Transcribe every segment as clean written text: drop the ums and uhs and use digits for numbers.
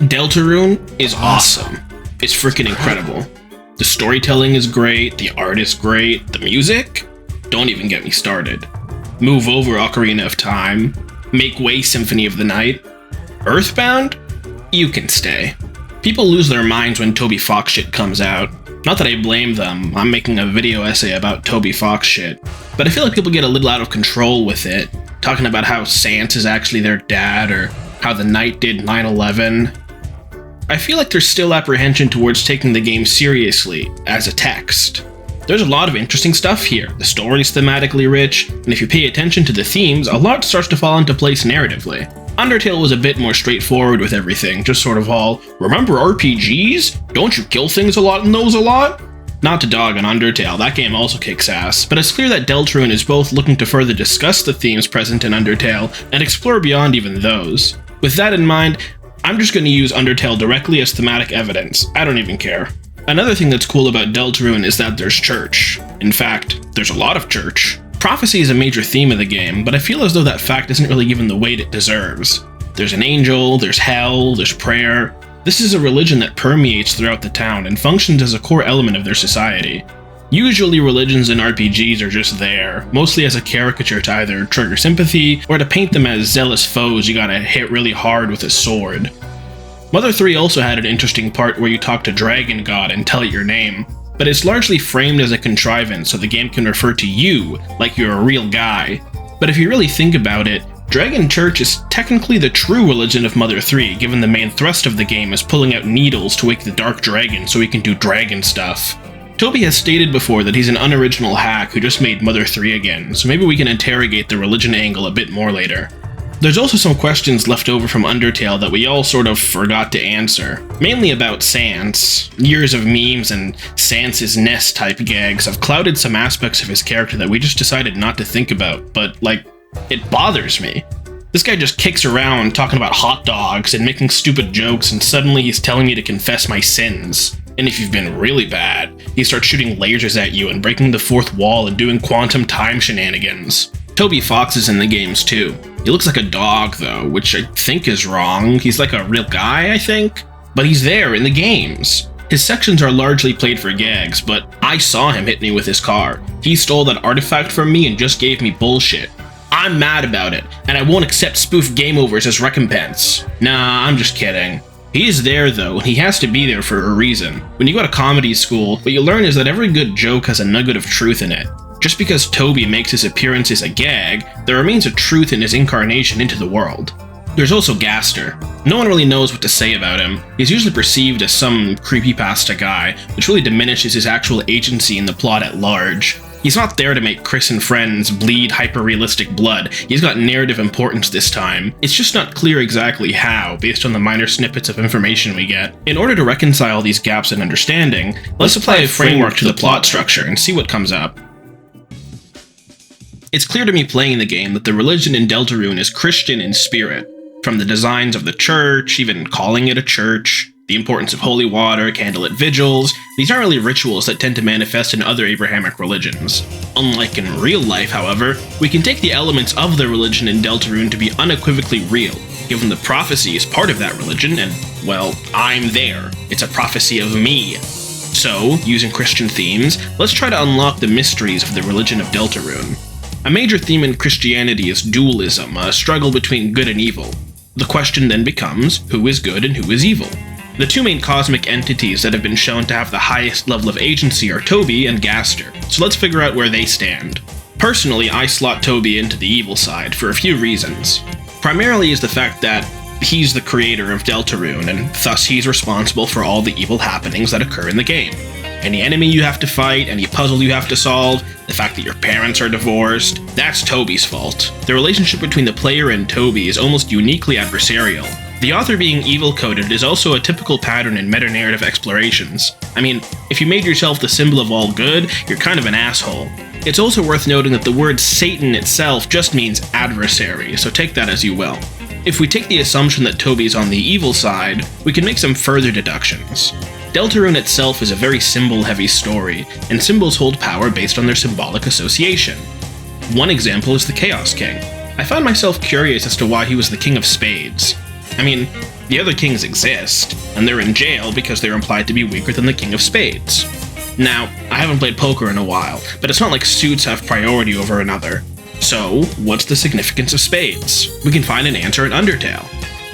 Deltarune is awesome. It's freaking incredible. The storytelling is great, the art is great, the music? Don't even get me started. Move over, Ocarina of Time. Make way, Symphony of the Night. Earthbound? You can stay. People lose their minds when Toby Fox shit comes out. Not that I blame them, I'm making a video essay about Toby Fox shit. But I feel like people get a little out of control with it, talking about how Sans is actually their dad, or how the Knight did 9/11. I feel like there's still apprehension towards taking the game seriously, as a text. There's a lot of interesting stuff here, the story's thematically rich, and if you pay attention to the themes, a lot starts to fall into place narratively. Undertale was a bit more straightforward with everything, just sort of all, remember RPGs? Don't you kill things a lot in those a lot? Not to dog on Undertale, that game also kicks ass, but it's clear that Deltarune is both looking to further discuss the themes present in Undertale, and explore beyond even those. With that in mind, I'm just going to use Undertale directly as thematic evidence, I don't even care. Another thing that's cool about Deltarune is that there's church. In fact, there's a lot of church. Prophecy is a major theme of the game, but I feel as though that fact isn't really given the weight it deserves. There's an angel, there's hell, there's prayer. This is a religion that permeates throughout the town and functions as a core element of their society. Usually religions in RPGs are just there, mostly as a caricature to either trigger sympathy, or to paint them as zealous foes you gotta hit really hard with a sword. Mother 3 also had an interesting part where you talk to Dragon God and tell it your name, but it's largely framed as a contrivance so the game can refer to you like you're a real guy. But if you really think about it, Dragon Church is technically the true religion of Mother 3, given the main thrust of the game is pulling out needles to wake the Dark Dragon so he can do dragon stuff. Toby has stated before that he's an unoriginal hack who just made Mother 3 again, so maybe we can interrogate the religion angle a bit more later. There's also some questions left over from Undertale that we all sort of forgot to answer, mainly about Sans. Years of memes and Sans's nest type gags have clouded some aspects of his character that we just decided not to think about, but it bothers me. This guy just kicks around talking about hot dogs and making stupid jokes, and suddenly he's telling me to confess my sins. And if you've been really bad, he starts shooting lasers at you and breaking the fourth wall and doing quantum time shenanigans. Toby Fox is in the games too. He looks like a dog though, which I think is wrong. He's like a real guy, I think. But he's there in the games. His sections are largely played for gags, but I saw him hit me with his car. He stole that artifact from me and just gave me bullshit. I'm mad about it, and I won't accept spoof game overs as recompense. Nah, I'm just kidding. He is there though, and he has to be there for a reason. When you go to comedy school, what you learn is that every good joke has a nugget of truth in it. Just because Toby makes his appearances a gag, there remains a truth in his incarnation into the world. There's also Gaster. No one really knows what to say about him. He's usually perceived as some creepypasta guy, which really diminishes his actual agency in the plot at large. He's not there to make Chris and friends bleed hyper-realistic blood. He's got narrative importance this time. It's just not clear exactly how, based on the minor snippets of information we get. In order to reconcile these gaps in understanding, let's apply a framework to the plot structure and see what comes up. It's clear to me playing the game that the religion in Deltarune is Christian in spirit. From the designs of the church, even calling it a church, the importance of holy water, candlelit vigils, these aren't really rituals that tend to manifest in other Abrahamic religions. Unlike in real life, however, we can take the elements of the religion in Deltarune to be unequivocally real, given the prophecy is part of that religion, and, well, I'm there. It's a prophecy of me. So, using Christian themes, let's try to unlock the mysteries of the religion of Deltarune. A major theme in Christianity is dualism, a struggle between good and evil. The question then becomes, who is good and who is evil? The two main cosmic entities that have been shown to have the highest level of agency are Toby and Gaster, so let's figure out where they stand. Personally, I slot Toby into the evil side for a few reasons. Primarily is the fact that he's the creator of Deltarune, and thus he's responsible for all the evil happenings that occur in the game. Any enemy you have to fight, any puzzle you have to solve, the fact that your parents are divorced, that's Toby's fault. The relationship between the player and Toby is almost uniquely adversarial. The author being evil-coded is also a typical pattern in meta-narrative explorations. I mean, if you made yourself the symbol of all good, you're kind of an asshole. It's also worth noting that the word Satan itself just means adversary, so take that as you will. If we take the assumption that Toby's on the evil side, we can make some further deductions. Deltarune itself is a very symbol-heavy story, and symbols hold power based on their symbolic association. One example is the Chaos King. I found myself curious as to why he was the King of Spades. I mean, The other kings exist, and they're in jail because they're implied to be weaker than the King of Spades. Now, I haven't played poker in a while, but it's not like suits have priority over another. So, what's the significance of spades? We can find an answer in Undertale.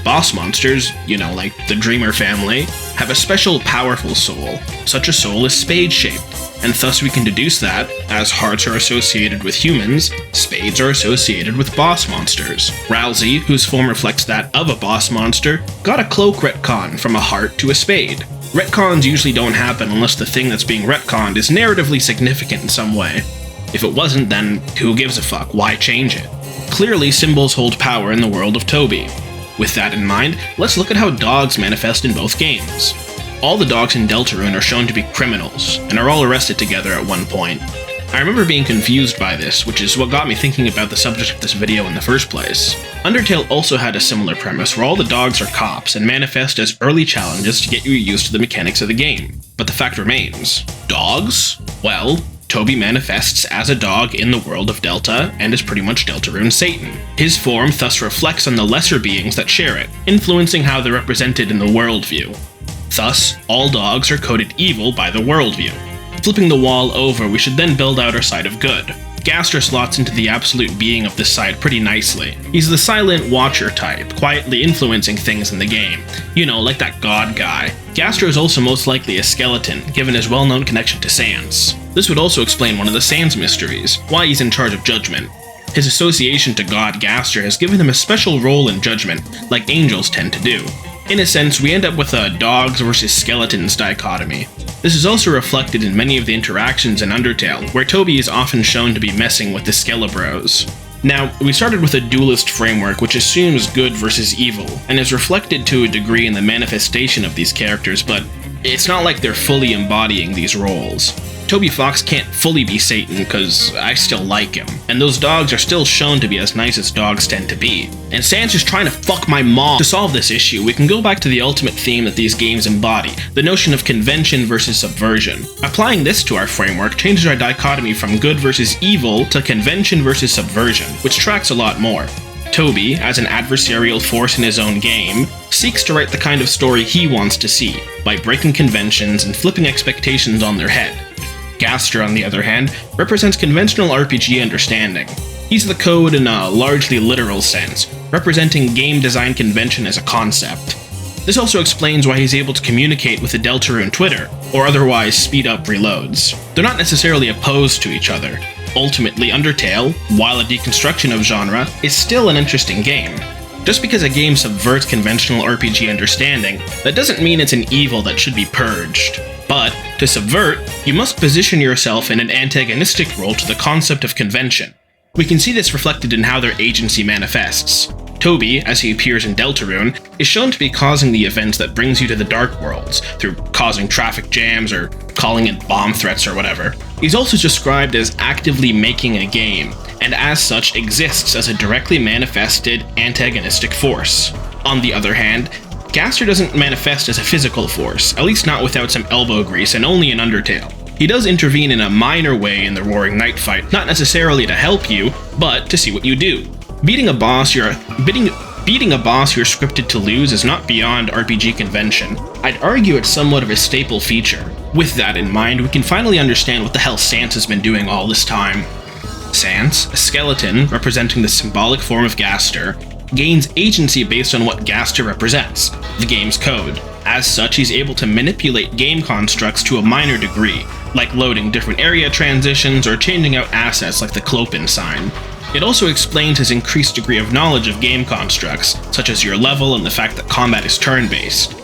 Boss monsters, like the Dreamer family, have a special powerful soul. Such a soul is spade-shaped, and thus we can deduce that, as hearts are associated with humans, spades are associated with boss monsters. Ralsei, whose form reflects that of a boss monster, got a cloak retcon from a heart to a spade. Retcons usually don't happen unless the thing that's being retconned is narratively significant in some way. If it wasn't, then who gives a fuck? Why change it? Clearly, symbols hold power in the world of Toby. With that in mind, let's look at how dogs manifest in both games. All the dogs in Deltarune are shown to be criminals, and are all arrested together at one point. I remember being confused by this, which is what got me thinking about the subject of this video in the first place. Undertale also had a similar premise where all the dogs are cops and manifest as early challenges to get you used to the mechanics of the game. But the fact remains, dogs? Well, Toby manifests as a dog in the world of Delta, and is pretty much Deltarune Satan. His form thus reflects on the lesser beings that share it, influencing how they're represented in the worldview. Thus, all dogs are coded evil by the worldview. Flipping the wall over, we should then build out our side of good. Gaster slots into the absolute being of this side pretty nicely. He's the silent watcher type, quietly influencing things in the game. Like that god guy. Gaster is also most likely a skeleton, given his well-known connection to Sans. This would also explain one of the Sans mysteries, why he's in charge of Judgment. His association to God Gaster has given him a special role in Judgment, like angels tend to do. In a sense, we end up with a dogs versus skeletons dichotomy. This is also reflected in many of the interactions in Undertale, where Toby is often shown to be messing with the Skelebros. Now, we started with a dualist framework which assumes good versus evil, and is reflected to a degree in the manifestation of these characters, but it's not like they're fully embodying these roles. Toby Fox can't fully be Satan because I still like him, and those dogs are still shown to be as nice as dogs tend to be. And Sans is trying to fuck my mom. To solve this issue, we can go back to the ultimate theme that these games embody, the notion of convention versus subversion. Applying this to our framework changes our dichotomy from good versus evil to convention versus subversion, which tracks a lot more. Toby, as an adversarial force in his own game, seeks to write the kind of story he wants to see, by breaking conventions and flipping expectations on their head. Gaster, on the other hand, represents conventional RPG understanding. He's the code in a largely literal sense, representing game design convention as a concept. This also explains why he's able to communicate with the Deltarune Twitter, or otherwise speed up reloads. They're not necessarily opposed to each other. Ultimately, Undertale, while a deconstruction of genre, is still an interesting game. Just because a game subverts conventional RPG understanding, that doesn't mean it's an evil that should be purged. But, to subvert, you must position yourself in an antagonistic role to the concept of convention. We can see this reflected in how their agency manifests. Toby, as he appears in Deltarune, is shown to be causing the events that brings you to the Dark Worlds, through causing traffic jams or calling in bomb threats or whatever. He's also described as actively making a game, and as such exists as a directly manifested antagonistic force. On the other hand, Gaster doesn't manifest as a physical force, at least not without some elbow grease, and only in Undertale. He does intervene in a minor way in the Roaring Night fight, not necessarily to help you, but to see what you do. Beating a boss you're scripted to lose is not beyond RPG convention. I'd argue it's somewhat of a staple feature. With that in mind, we can finally understand what the hell Sans has been doing all this time. Sans, a skeleton representing the symbolic form of Gaster, gains agency based on what Gaster represents, the game's code. As such, he's able to manipulate game constructs to a minor degree, like loading different area transitions or changing out assets like the Clopin sign. It also explains his increased degree of knowledge of game constructs, such as your level and the fact that combat is turn-based.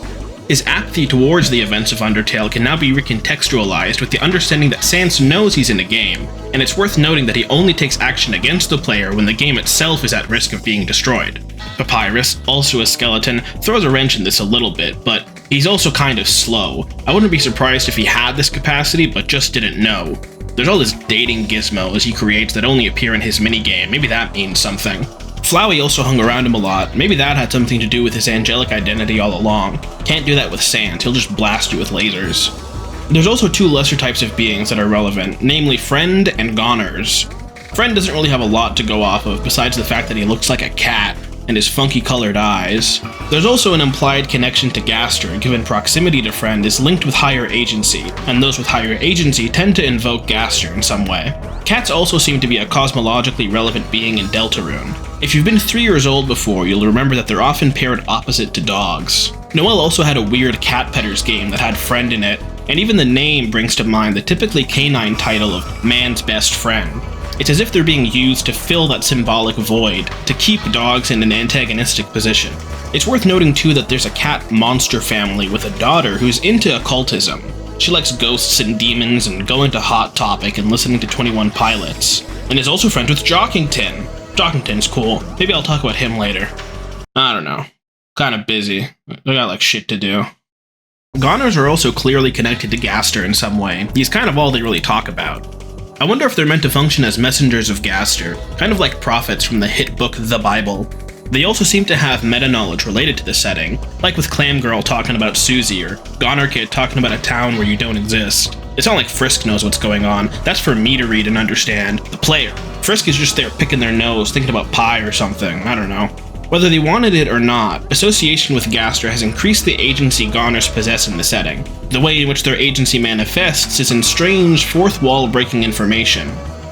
His apathy towards the events of Undertale can now be recontextualized with the understanding that Sans knows he's in a game, and it's worth noting that he only takes action against the player when the game itself is at risk of being destroyed. Papyrus, also a skeleton, throws a wrench in this a little bit, but he's also kind of slow. I wouldn't be surprised if he had this capacity but just didn't know. There's all this dating gizmos he creates that only appear in his minigame, maybe that means something. Flowey also hung around him a lot, maybe that had something to do with his angelic identity all along. Can't do that with Sans, he'll just blast you with lasers. There's also two lesser types of beings that are relevant, namely Friend and Goners. Friend doesn't really have a lot to go off of, besides the fact that he looks like a cat. and his funky colored eyes. There's also an implied connection to Gaster, given proximity to Friend is linked with higher agency, and those with higher agency tend to invoke Gaster in some way. Cats also seem to be a cosmologically relevant being in Deltarune. If you've been 3 years old before, you'll remember that they're often paired opposite to dogs. Noelle also had a weird cat petters game that had Friend in it, and even the name brings to mind the typically canine title of man's best friend. It's as if they're being used to fill that symbolic void, to keep dogs in an antagonistic position. It's worth noting too that there's a cat monster family with a daughter who's into occultism. She likes ghosts and demons and going to Hot Topic and listening to 21 Pilots, and is also friends with Jockington. Jockington's cool. Maybe I'll talk about him later. I don't know. Kinda busy. I got shit to do. Goners are also clearly connected to Gaster in some way. He's kind of all they really talk about. I wonder if they're meant to function as messengers of Gaster, kind of like prophets from the hit book The Bible. They also seem to have meta-knowledge related to the setting, like with Clam Girl talking about Susie, or Goner Kid talking about a town where you don't exist. It's not like Frisk knows what's going on. That's for me to read and understand, the player. Frisk is just there picking their nose, thinking about pie or something, I don't know. Whether they wanted it or not, association with Gaster has increased the agency Goners possess in the setting. The way in which their agency manifests is in strange, fourth-wall breaking information.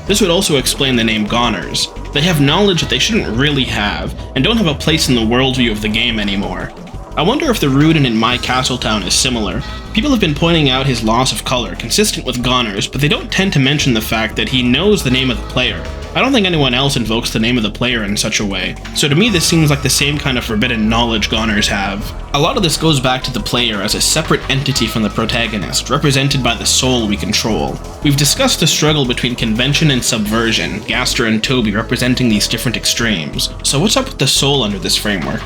This would also explain the name Goners. They have knowledge that they shouldn't really have, and don't have a place in the worldview of the game anymore. I wonder if the Rudin in My Castletown is similar. People have been pointing out his loss of color, consistent with Goners, but they don't tend to mention the fact that he knows the name of the player. I don't think anyone else invokes the name of the player in such a way, so to me this seems like the same kind of forbidden knowledge Goners have. A lot of this goes back to the player as a separate entity from the protagonist, represented by the soul we control. We've discussed the struggle between convention and subversion, Gaster and Toby representing these different extremes, so what's up with the soul under this framework?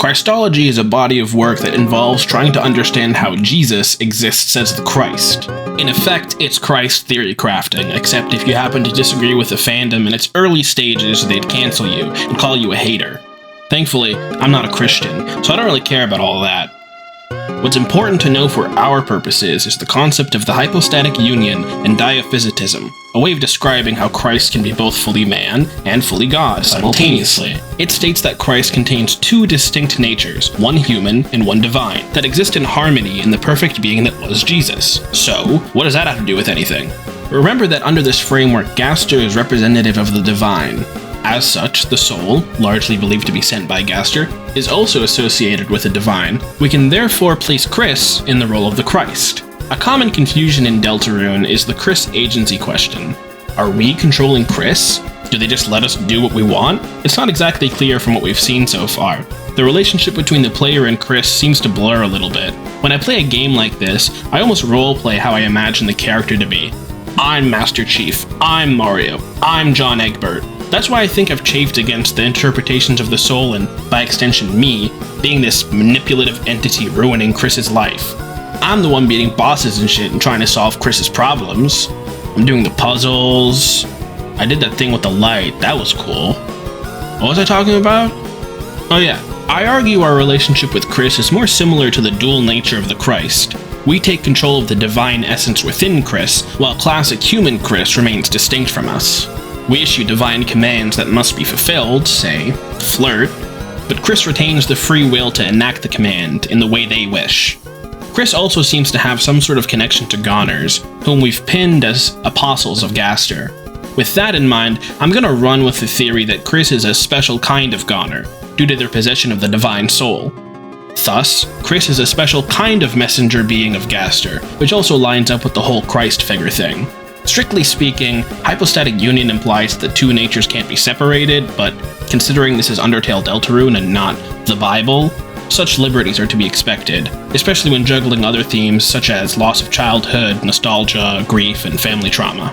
Christology is a body of work that involves trying to understand how Jesus exists as the Christ. In effect, it's Christ theory crafting, except if you happen to disagree with the fandom in its early stages, they'd cancel you and call you a hater. Thankfully, I'm not a Christian, so I don't really care about all that. What's important to know for our purposes is the concept of the hypostatic union and diaphysitism, a way of describing how Christ can be both fully man and fully God simultaneously. It states that Christ contains two distinct natures, one human and one divine, that exist in harmony in the perfect being that was Jesus. So, what does that have to do with anything? Remember that under this framework, Gaster is representative of the divine. As such, the soul, largely believed to be sent by Gaster, is also associated with the divine. We can therefore place Krist in the role of the Christ. A common confusion in Deltarune is the Krist agency question. Are we controlling Krist? Do they just let us do what we want? It's not exactly clear from what we've seen so far. The relationship between the player and Krist seems to blur a little bit. When I play a game like this, I almost roleplay how I imagine the character to be. I'm Master Chief, I'm Mario, I'm John Egbert. That's why I think I've chafed against the interpretations of the soul and, by extension me, being this manipulative entity ruining Chris's life. I'm the one beating bosses and shit and trying to solve Chris's problems. I'm doing the puzzles. I did that thing with the light, that was cool. What was I talking about? Oh yeah, I argue our relationship with Krist is more similar to the dual nature of the Christ. We take control of the divine essence within Krist, while classic human Krist remains distinct from us. We issue divine commands that must be fulfilled, say, flirt, but Krist retains the free will to enact the command in the way they wish. Krist also seems to have some sort of connection to Goners, whom we've pinned as apostles of Gaster. With that in mind, I'm gonna run with the theory that Krist is a special kind of Goner, due to their possession of the divine soul. Thus, Krist is a special kind of messenger being of Gaster, which also lines up with the whole Christ figure thing. Strictly speaking, hypostatic union implies that the two natures can't be separated, but considering this is Undertale Deltarune and not the Bible, such liberties are to be expected, especially when juggling other themes such as loss of childhood, nostalgia, grief, and family trauma.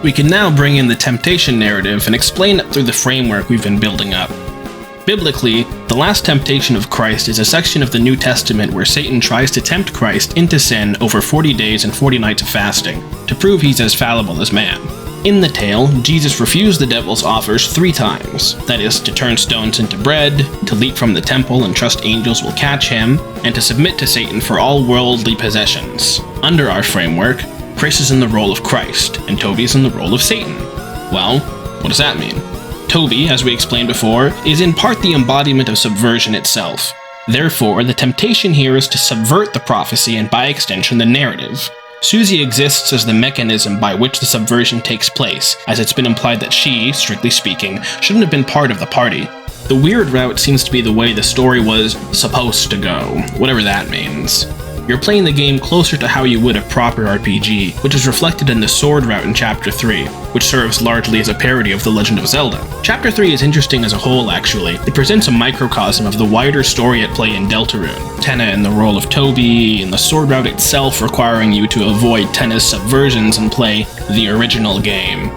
We can now bring in the temptation narrative and explain it through the framework we've been building up. Biblically, the last temptation of Christ is a section of the New Testament where Satan tries to tempt Christ into sin over 40 days and 40 nights of fasting, to prove he's as fallible as man. In the tale, Jesus refused the devil's offers 3 times, that is, to turn stones into bread, to leap from the temple and trust angels will catch him, and to submit to Satan for all worldly possessions. Under our framework, Chris is in the role of Christ, and Toby is in the role of Satan. Well, What does that mean? Toby, as we explained before, is in part the embodiment of subversion itself. Therefore, the temptation here is to subvert the prophecy and by extension the narrative. Susie exists as the mechanism by which the subversion takes place, as it's been implied that she, strictly speaking, shouldn't have been part of the party. The weird route seems to be the way the story was supposed to go, whatever that means. You're playing the game closer to how you would a proper RPG, which is reflected in the sword route in Chapter 3, which serves largely as a parody of The Legend of Zelda. Chapter 3 is interesting as a whole, actually. It presents a microcosm of the wider story at play in Deltarune. Tenna in the role of Toby, and the sword route itself requiring you to avoid Tenna's subversions and play the original game.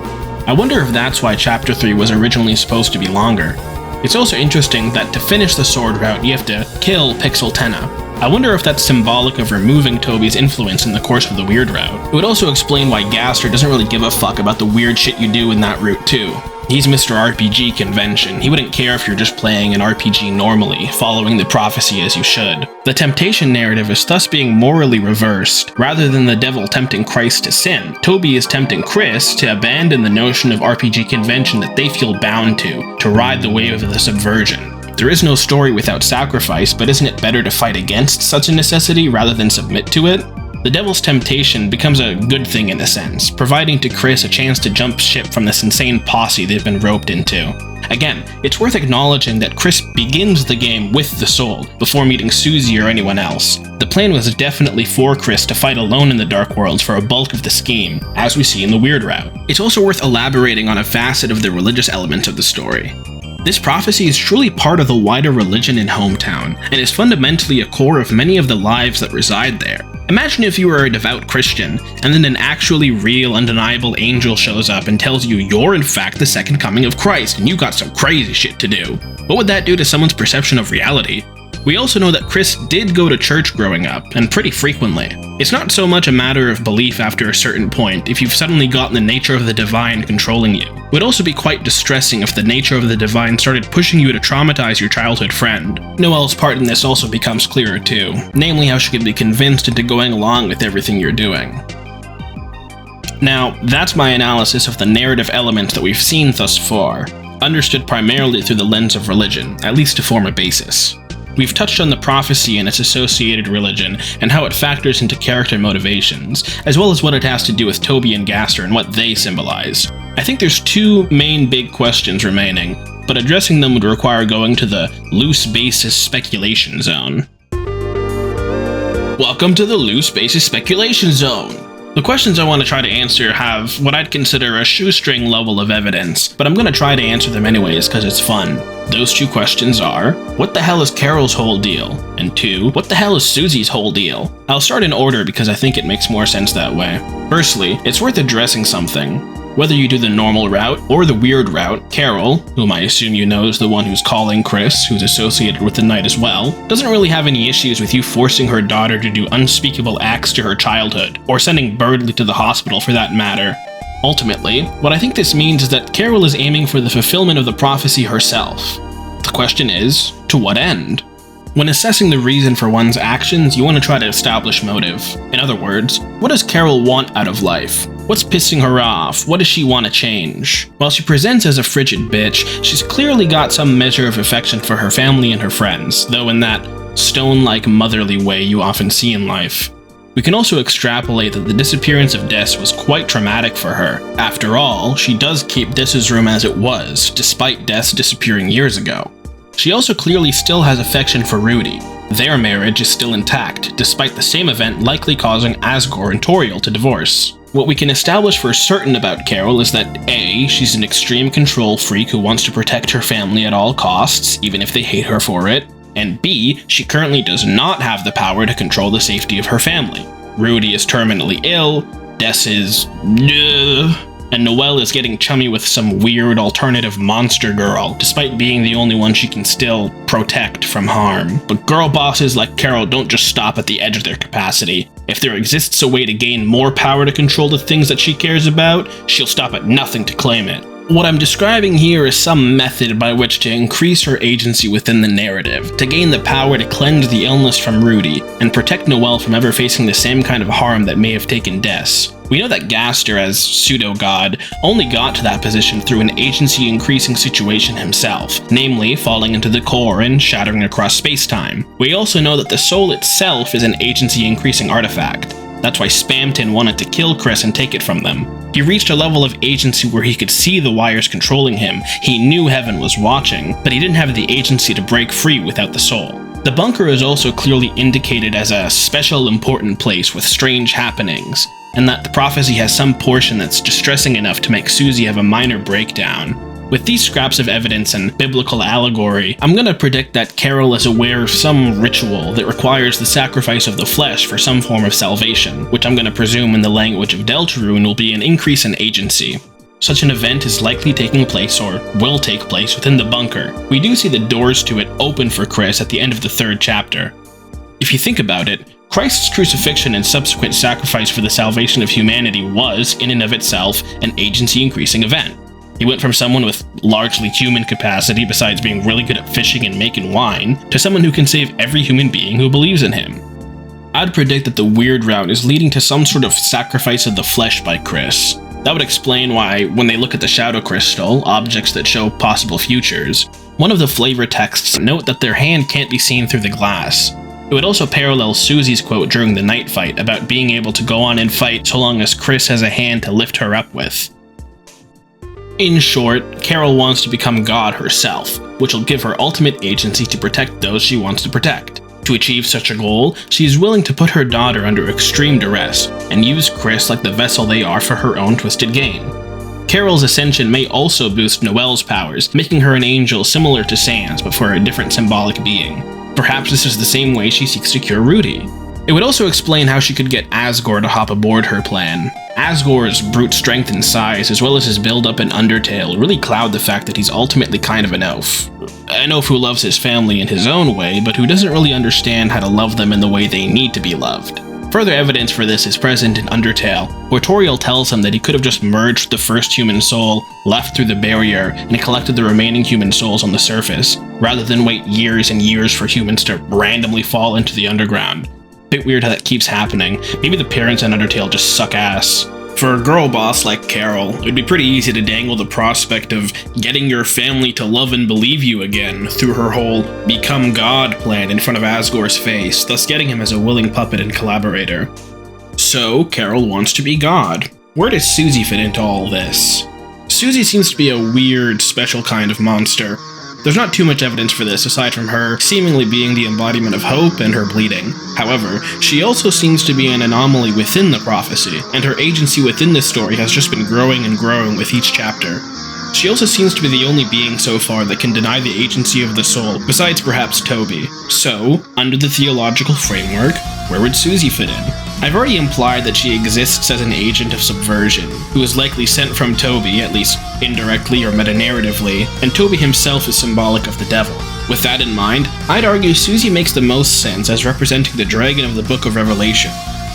I wonder if that's why Chapter 3 was originally supposed to be longer. It's also interesting that to finish the sword route, you have to kill Pixel Tenna. I wonder if that's symbolic of removing Toby's influence in the course of the weird route. It would also explain why Gaster doesn't really give a fuck about the weird shit you do in that route too. He's Mr. RPG convention. He wouldn't care if you're just playing an RPG normally, following the prophecy as you should. The temptation narrative is thus being morally reversed. Rather than the devil tempting Krist to sin, Toby is tempting Krist to abandon the notion of RPG convention that they feel bound to ride the wave of the subversion. There is no story without sacrifice, but isn't it better to fight against such a necessity rather than submit to it? The devil's temptation becomes a good thing in a sense, providing to Krist a chance to jump ship from this insane posse they've been roped into. Again, it's worth acknowledging that Krist begins the game with the soul, before meeting Susie or anyone else. The plan was definitely for Krist to fight alone in the Dark Worlds for a bulk of the scheme, as we see in the weird route. It's also worth elaborating on a facet of the religious element of the story. This prophecy is truly part of the wider religion in Hometown, and is fundamentally a core of many of the lives that reside there. Imagine if you were a devout Christian, and then an actually real, undeniable angel shows up and tells you you're in fact the second coming of Christ and you got some crazy shit to do. What would that do to someone's perception of reality? We also know that Krist did go to church growing up, and pretty frequently. It's not so much a matter of belief after a certain point if you've suddenly gotten the nature of the divine controlling you. It would also be quite distressing if the nature of the divine started pushing you to traumatize your childhood friend. Noelle's part in this also becomes clearer too, namely how she can be convinced into going along with everything you're doing. Now, that's my analysis of the narrative elements that we've seen thus far, understood primarily through the lens of religion, at least to form a basis. We've touched on the prophecy and its associated religion, and how it factors into character motivations, as well as what it has to do with Toby and Gaster and what they symbolize. I think there's two main big questions remaining, but addressing them would require going to the loose basis speculation zone. Welcome to the loose basis speculation zone! The questions I want to try to answer have what I'd consider a shoestring level of evidence, but I'm going to try to answer them anyways because it's fun. Those two questions are, what the hell is Carol's whole deal? And two, what the hell is Susie's whole deal? I'll start in order because I think it makes more sense that way. Firstly, it's worth addressing something. Whether you do the normal route or the weird route, Carol, whom I assume you know is the one who's calling Krist, who's associated with the night as well, doesn't really have any issues with you forcing her daughter to do unspeakable acts to her childhood, or sending Birdley to the hospital for that matter. Ultimately, what I think this means is that Carol is aiming for the fulfillment of the prophecy herself. The question is, to what end? When assessing the reason for one's actions, you want to try to establish motive. In other words, what does Carol want out of life? What's pissing her off? What does she want to change? While she presents as a frigid bitch, she's clearly got some measure of affection for her family and her friends, though in that stone-like motherly way you often see in life. We can also extrapolate that the disappearance of Des was quite traumatic for her. After all, she does keep Des's room as it was, despite Des disappearing years ago. She also clearly still has affection for Rudy. Their marriage is still intact, despite the same event likely causing Asgore and Toriel to divorce. What we can establish for certain about Carol is that A, she's an extreme control freak who wants to protect her family at all costs, even if they hate her for it, and B, she currently does not have the power to control the safety of her family. Rudy is terminally ill, Des is... and Noelle is getting chummy with some weird alternative monster girl, despite being the only one she can still protect from harm. But girl bosses like Carol don't just stop at the edge of their capacity. If there exists a way to gain more power to control the things that she cares about, she'll stop at nothing to claim it. What I'm describing here is some method by which to increase her agency within the narrative, to gain the power to cleanse the illness from Rudy, and protect Noelle from ever facing the same kind of harm that may have taken Des. We know that Gaster, as pseudo-god, only got to that position through an agency-increasing situation himself, namely falling into the core and shattering across space-time. We also know that the soul itself is an agency-increasing artifact. That's why Spamton wanted to kill Krist and take it from them. He reached a level of agency where he could see the wires controlling him, he knew heaven was watching, but he didn't have the agency to break free without the soul. The bunker is also clearly indicated as a special important place with strange happenings, and that the prophecy has some portion that's distressing enough to make Susie have a minor breakdown. With these scraps of evidence and biblical allegory, I'm gonna predict that Carol is aware of some ritual that requires the sacrifice of the flesh for some form of salvation, which I'm gonna presume in the language of Deltarune will be an increase in agency. Such an event is likely taking place, or will take place, within the bunker. We do see the doors to it open for Krist at the end of the 3rd chapter. If you think about it, Christ's crucifixion and subsequent sacrifice for the salvation of humanity was, in and of itself, an agency-increasing event. He went from someone with largely human capacity, besides being really good at fishing and making wine, to someone who can save every human being who believes in him. I'd predict that the weird route is leading to some sort of sacrifice of the flesh by Krist. That would explain why, when they look at the Shadow Crystal, objects that show possible futures, one of the flavor texts note that their hand can't be seen through the glass. It would also parallel Susie's quote during the night fight about being able to go on and fight so long as Krist has a hand to lift her up with. In short, Carol wants to become God herself, which will give her ultimate agency to protect those she wants to protect. To achieve such a goal, she is willing to put her daughter under extreme duress, and use Krist like the vessel they are for her own twisted gain. Carol's ascension may also boost Noelle's powers, making her an angel similar to Sans, but for a different symbolic being. Perhaps this is the same way she seeks to cure Rudy. It would also explain how she could get Asgore to hop aboard her plan. Asgore's brute strength and size, as well as his build-up in Undertale, really cloud the fact that he's ultimately kind of an elf. An elf who loves his family in his own way, but who doesn't really understand how to love them in the way they need to be loved. Further evidence for this is present in Undertale, where Toriel tells him that he could have just merged with the first human soul, left through the barrier, and collected the remaining human souls on the surface, rather than wait years and years for humans to randomly fall into the underground. Bit weird how that keeps happening. Maybe the parents in Undertale just suck ass. For a girl boss like Carol, it would be pretty easy to dangle the prospect of getting your family to love and believe you again through her whole become God plan in front of Asgore's face, thus getting him as a willing puppet and collaborator. So, Carol wants to be God. Where does Susie fit into all this? Susie seems to be a weird, special kind of monster. There's not too much evidence for this aside from her seemingly being the embodiment of hope and her bleeding. However, she also seems to be an anomaly within the prophecy, and her agency within this story has just been growing and growing with each chapter. She also seems to be the only being so far that can deny the agency of the soul, besides perhaps Toby. So, under the theological framework, where would Susie fit in? I've already implied that she exists as an agent of subversion, who is likely sent from Toby, at least indirectly or meta-narratively, and Toby himself is symbolic of the devil. With that in mind, I'd argue Susie makes the most sense as representing the dragon of the Book of Revelation.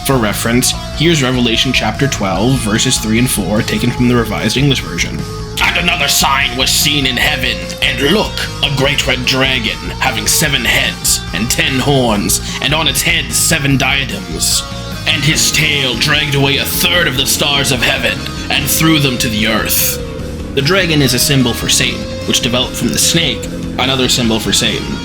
For reference, here's Revelation chapter 12, verses 3 and 4, taken from the Revised English Version. And another sign was seen in heaven, and look, a great red dragon, having 7 heads and 10 horns, and on its heads 7 diadems. And his tail dragged away 1/3 of the stars of heaven, and threw them to the earth. The dragon is a symbol for Satan, which developed from the snake, another symbol for Satan.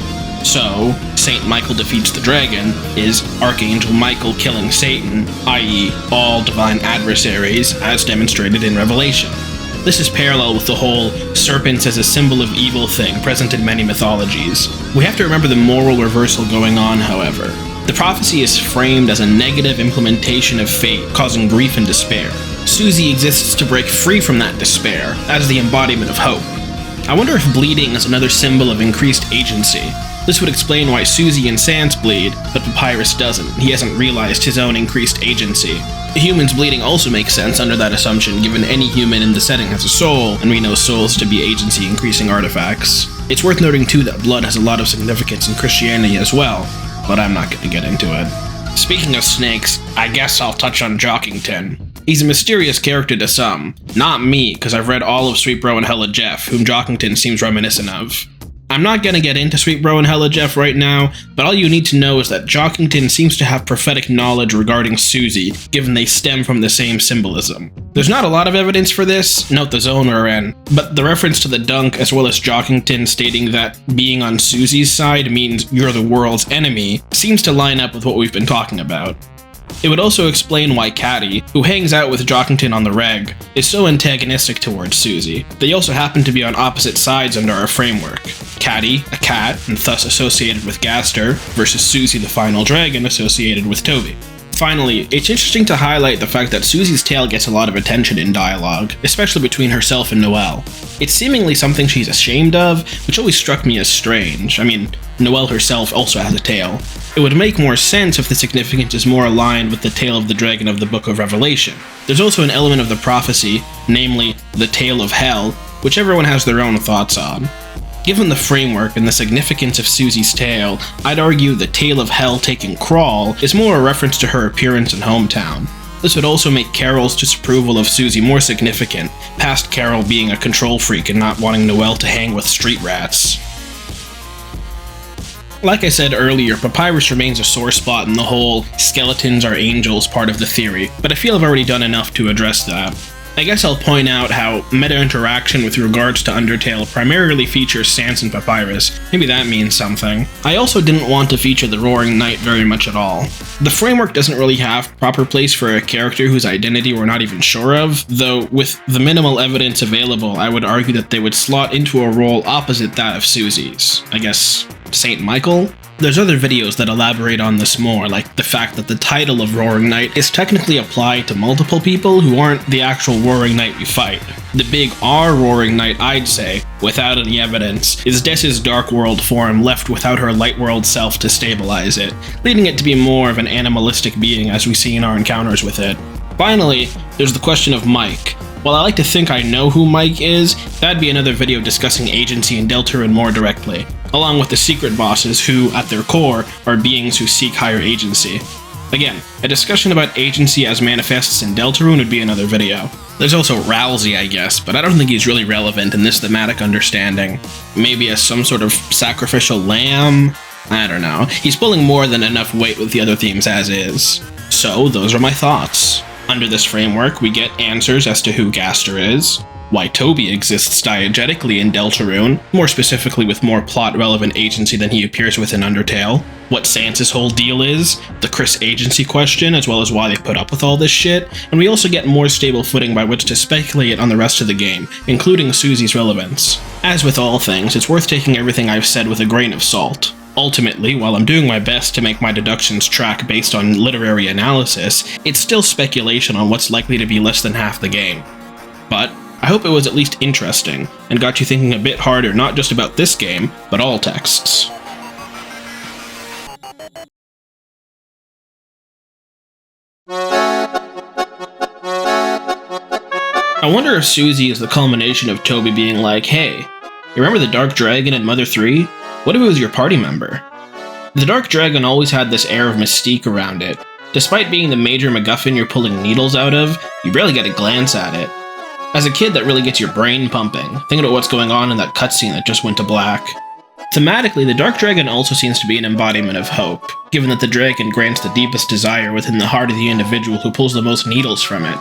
So, Saint Michael defeats the dragon is Archangel Michael killing Satan, i.e. all divine adversaries, as demonstrated in Revelation. This is parallel with the whole serpents as a symbol of evil thing present in many mythologies. We have to remember the moral reversal going on, however. The prophecy is framed as a negative implementation of fate, causing grief and despair. Susie exists to break free from that despair, as the embodiment of hope. I wonder if bleeding is another symbol of increased agency. This would explain why Susie and Sans bleed, but Papyrus doesn't. He hasn't realized his own increased agency. A human's bleeding also makes sense under that assumption, given any human in the setting has a soul, and we know souls to be agency-increasing artifacts. It's worth noting too that blood has a lot of significance in Christianity as well, but I'm not going to get into it. Speaking of snakes, I guess I'll touch on Jockington. He's a mysterious character to some. Not me, because I've read all of Sweet Bro and Hella Jeff, whom Jockington seems reminiscent of. I'm not gonna get into Sweet Bro and Hella Jeff right now, but all you need to know is that Jockington seems to have prophetic knowledge regarding Susie, given they stem from the same symbolism. There's not a lot of evidence for this, note the zone we're in, but the reference to the dunk as well as Jockington stating that being on Susie's side means you're the world's enemy seems to line up with what we've been talking about. It would also explain why Caddy, who hangs out with Jockington on the reg, is so antagonistic towards Susie. They also happen to be on opposite sides under our framework. Caddy, a cat, and thus associated with Gaster, versus Susie the final dragon associated with Toby. Finally, it's interesting to highlight the fact that Susie's tale gets a lot of attention in dialogue, especially between herself and Noelle. It's seemingly something she's ashamed of, which always struck me as strange. I mean, Noelle herself also has a tale. It would make more sense if the significance is more aligned with the tale of the dragon of the Book of Revelation. There's also an element of the prophecy, namely, the tale of hell, which everyone has their own thoughts on. Given the framework and the significance of Susie's tale, I'd argue the tale of hell taking Crawl is more a reference to her appearance in Hometown. This would also make Carol's disapproval of Susie more significant, past Carol being a control freak and not wanting Noelle to hang with street rats. Like I said earlier, Papyrus remains a sore spot in the whole skeletons are angels part of the theory, but I feel I've already done enough to address that. I guess I'll point out how meta-interaction with regards to Undertale primarily features Sans and Papyrus. Maybe that means something. I also didn't want to feature the Roaring Knight very much at all. The framework doesn't really have proper place for a character whose identity we're not even sure of, though with the minimal evidence available, I would argue that they would slot into a role opposite that of Susie's. I guess Saint Michael? There's other videos that elaborate on this more, like the fact that the title of Roaring Knight is technically applied to multiple people who aren't the actual Roaring Knight we fight. The big R Roaring Knight, I'd say, without any evidence, is Dessa's Dark World form left without her Light World self to stabilize it, leading it to be more of an animalistic being as we see in our encounters with it. Finally, there's the question of Mike. While I like to think I know who Mike is, that'd be another video discussing agency in Deltarune more directly, along with the secret bosses who, at their core, are beings who seek higher agency. Again, a discussion about agency as manifests in Deltarune would be another video. There's also Ralsei, I guess, but I don't think he's really relevant in this thematic understanding. Maybe as some sort of sacrificial lamb? I don't know. He's pulling more than enough weight with the other themes as is. So, those are my thoughts. Under this framework, we get answers as to who Gaster is, why Toby exists diegetically in Deltarune, more specifically with more plot-relevant agency than he appears with in Undertale, what Sans's whole deal is, the Krist agency question, as well as why they put up with all this shit, and we also get more stable footing by which to speculate on the rest of the game, including Susie's relevance. As with all things, it's worth taking everything I've said with a grain of salt. Ultimately, while I'm doing my best to make my deductions track based on literary analysis, it's still speculation on what's likely to be less than half the game. But I hope it was at least interesting, and got you thinking a bit harder not just about this game, but all texts. I wonder if Susie is the culmination of Toby being like, hey, you remember the Dark Dragon in Mother 3? What if it was your party member? The Dark Dragon always had this air of mystique around it. Despite being the major MacGuffin you're pulling needles out of, you barely get a glance at it. As a kid, that really gets your brain pumping, thinking about what's going on in that cutscene that just went to black. Thematically, the Dark Dragon also seems to be an embodiment of hope, given that the dragon grants the deepest desire within the heart of the individual who pulls the most needles from it.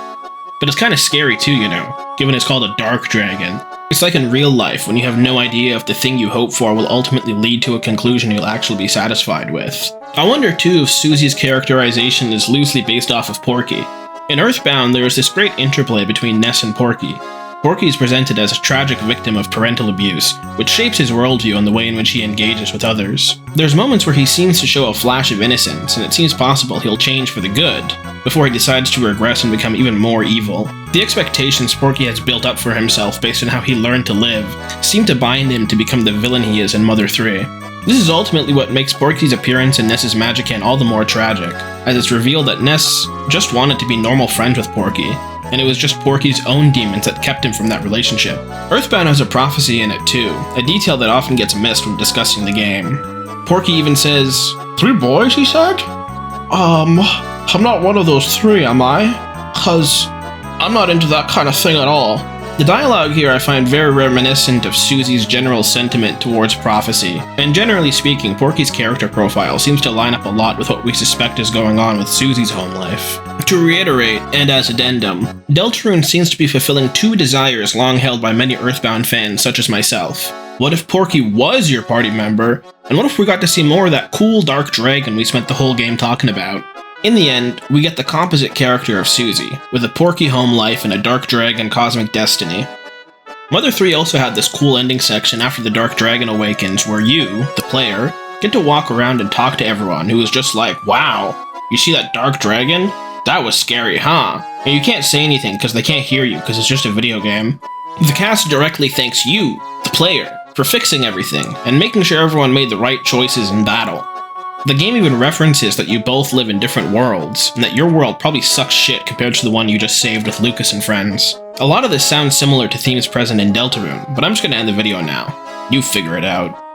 But it's kind of scary too, you know, given it's called a Dark Dragon. It's like in real life, when you have no idea if the thing you hope for will ultimately lead to a conclusion you'll actually be satisfied with. I wonder too if Susie's characterization is loosely based off of Porky. In Earthbound, there is this great interplay between Ness and Porky. Porky is presented as a tragic victim of parental abuse, which shapes his worldview and the way in which he engages with others. There's moments where he seems to show a flash of innocence, and it seems possible he'll change for the good, before he decides to regress and become even more evil. The expectations Porky has built up for himself based on how he learned to live seem to bind him to become the villain he is in Mother 3. This is ultimately what makes Porky's appearance in Ness's Magicant all the more tragic, as it's revealed that Ness just wanted to be normal friends with Porky, and it was just Porky's own demons that kept him from that relationship. Earthbound has a prophecy in it too, a detail that often gets missed when discussing the game. Porky even says, 3 boys, he said? I'm not one of those 3, am I? 'Cause I'm not into that kind of thing at all. The dialogue here I find very reminiscent of Susie's general sentiment towards prophecy, and generally speaking, Porky's character profile seems to line up a lot with what we suspect is going on with Susie's home life. To reiterate, and as addendum, Deltarune seems to be fulfilling two desires long held by many Earthbound fans such as myself. What if Porky was your party member, and what if we got to see more of that cool dark dragon we spent the whole game talking about? In the end, we get the composite character of Susie, with a Porky home life and a dark dragon cosmic destiny. Mother 3 also had this cool ending section after the dark dragon awakens where you, the player, get to walk around and talk to everyone who is just like, wow, you see that dark dragon? That was scary, huh? And you can't say anything because they can't hear you because it's just a video game. The cast directly thanks you, the player, for fixing everything and making sure everyone made the right choices in battle. The game even references that you both live in different worlds, and that your world probably sucks shit compared to the one you just saved with Lucas and friends. A lot of this sounds similar to themes present in Deltarune, but I'm just gonna end the video now. You figure it out.